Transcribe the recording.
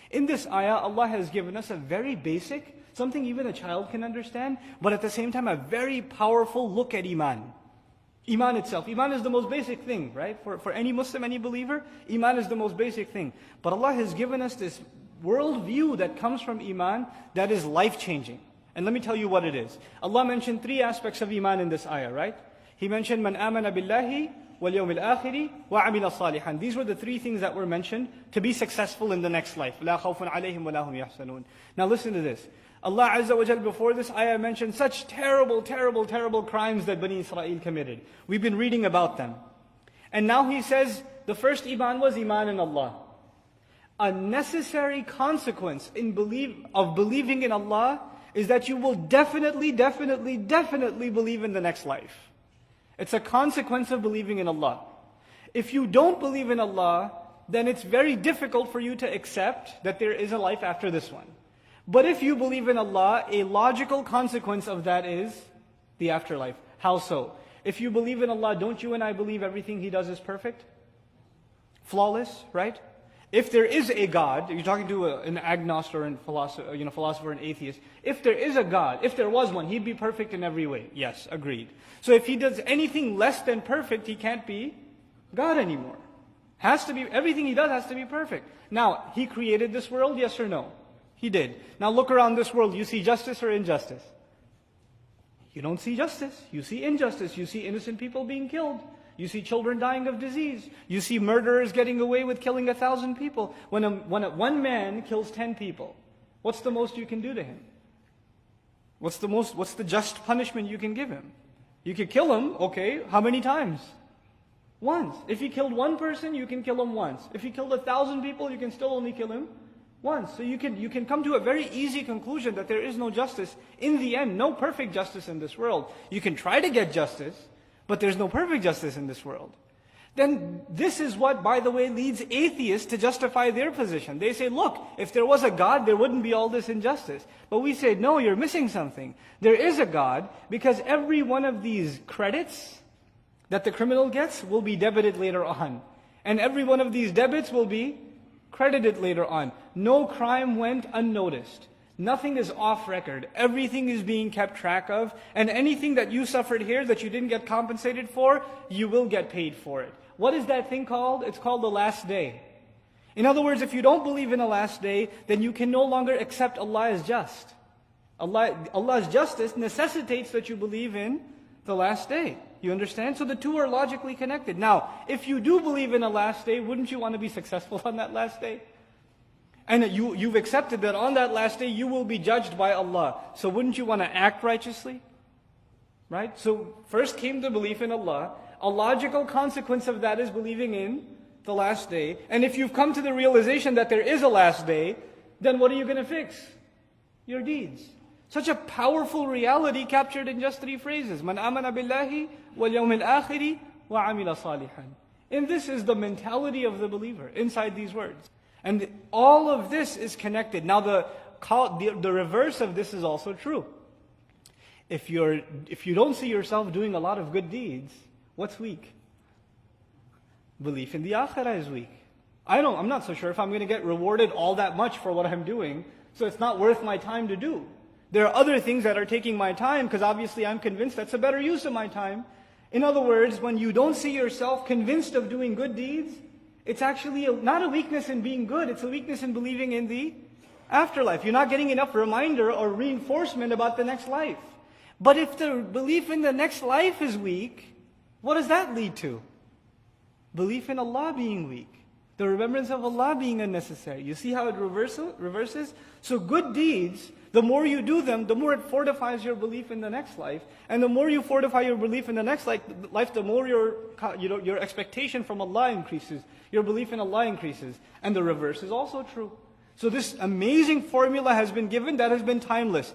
In this ayah, Allah has given us a very basic, something even a child can understand, but at the same time a very powerful look at Iman. Iman itself. Iman is the most basic thing, right? For any Muslim, any believer, Iman is the most basic thing. But Allah has given us this world view that comes from Iman that is life-changing. And let me tell you what it is. Allah mentioned 3 aspects of Iman in this ayah, right? He mentioned, مَنْ آمَنَ بِاللَّهِ وَالْيَوْمِ الْآخِرِ وَعَمِلَ صَالِحًا. These were the 3 things that were mentioned to be successful in the next life. لَا خَوْفٌ عَلَيْهِمْ وَلَا هُمْ يَحْزَنُونَ. Now listen to this. Allah Azza wa Jal before this ayah mentioned such terrible, terrible, terrible crimes that Bani Israel committed. We've been reading about them. And now He says, the first Iman was Iman in Allah. A necessary consequence of believing in Allah is that you will definitely believe in the next life. It's a consequence of believing in Allah. If you don't believe in Allah, then it's very difficult for you to accept that there is a life after this one. But if you believe in Allah, a logical consequence of that is the afterlife. How so? If you believe in Allah, don't you and I believe everything He does is perfect? Flawless, right? If there is a God, you're talking to an agnostic or a philosopher and atheist. If there is a God, if there was one, He'd be perfect in every way. Yes, agreed. So if He does anything less than perfect, He can't be God anymore. Everything He does has to be perfect. Now, He created this world, yes or no? He did. Now look around this world. You see justice or injustice? You don't see justice. You see injustice. You see innocent people being killed. You see children dying of disease. You see murderers getting away with killing 1,000 people. When one man kills 10 people, what's the most you can do to him? What's the just punishment you can give him? You could kill him, okay, how many times? Once. If he killed one person, you can kill him once. If he killed 1,000 people, you can still only kill him once. So you can come to a very easy conclusion that there is no justice. In the end, no perfect justice in this world. You can try to get justice, but there's no perfect justice in this world. Then this is what, by the way, leads atheists to justify their position. They say, look, if there was a God, there wouldn't be all this injustice. But we say, no, you're missing something. There is a God, because every one of these credits that the criminal gets will be debited later on. And every one of these debits will be credited later on. No crime went unnoticed. Nothing is off record. Everything is being kept track of. And anything that you suffered here that you didn't get compensated for, you will get paid for it. What is that thing called? It's called the last day. In other words, if you don't believe in a last day, then you can no longer accept Allah as just. Allah's justice necessitates that you believe in the last day. You understand? So the two are logically connected. Now, if you do believe in a last day, wouldn't you want to be successful on that last day? And you've accepted that on that last day you will be judged by Allah. So wouldn't you want to act righteously? Right? So first came the belief in Allah. A logical consequence of that is believing in the last day. And if you've come to the realization that there is a last day, then what are you going to fix? Your deeds. Such a powerful reality captured in just 3 phrases. مَنْ آمَنَ بِاللَّهِ وَالْيَوْمِ الْآخِرِ وَعَمِلَ صَالِحًا. And this is the mentality of the believer inside these words. And all of this is connected. Now the reverse of this is also true. If you don't see yourself doing a lot of good deeds, what's weak? Belief in the akhirah is weak. I'm not so sure if I'm going to get rewarded all that much for what I'm doing, so it's not worth my time to do. There are other things that are taking my time, because obviously I'm convinced that's a better use of my time. In other words, when you don't see yourself convinced of doing good deeds, it's actually not a weakness in being good, it's a weakness in believing in the afterlife. You're not getting enough reminder or reinforcement about the next life. But if the belief in the next life is weak, what does that lead to? Belief in Allah being weak. The remembrance of Allah being unnecessary. You see how it reverses? So good deeds, the more you do them, the more it fortifies your belief in the next life. And the more you fortify your belief in the next life, the more your expectation from Allah increases. Your belief in Allah increases. And the reverse is also true. So this amazing formula has been given that has been timeless.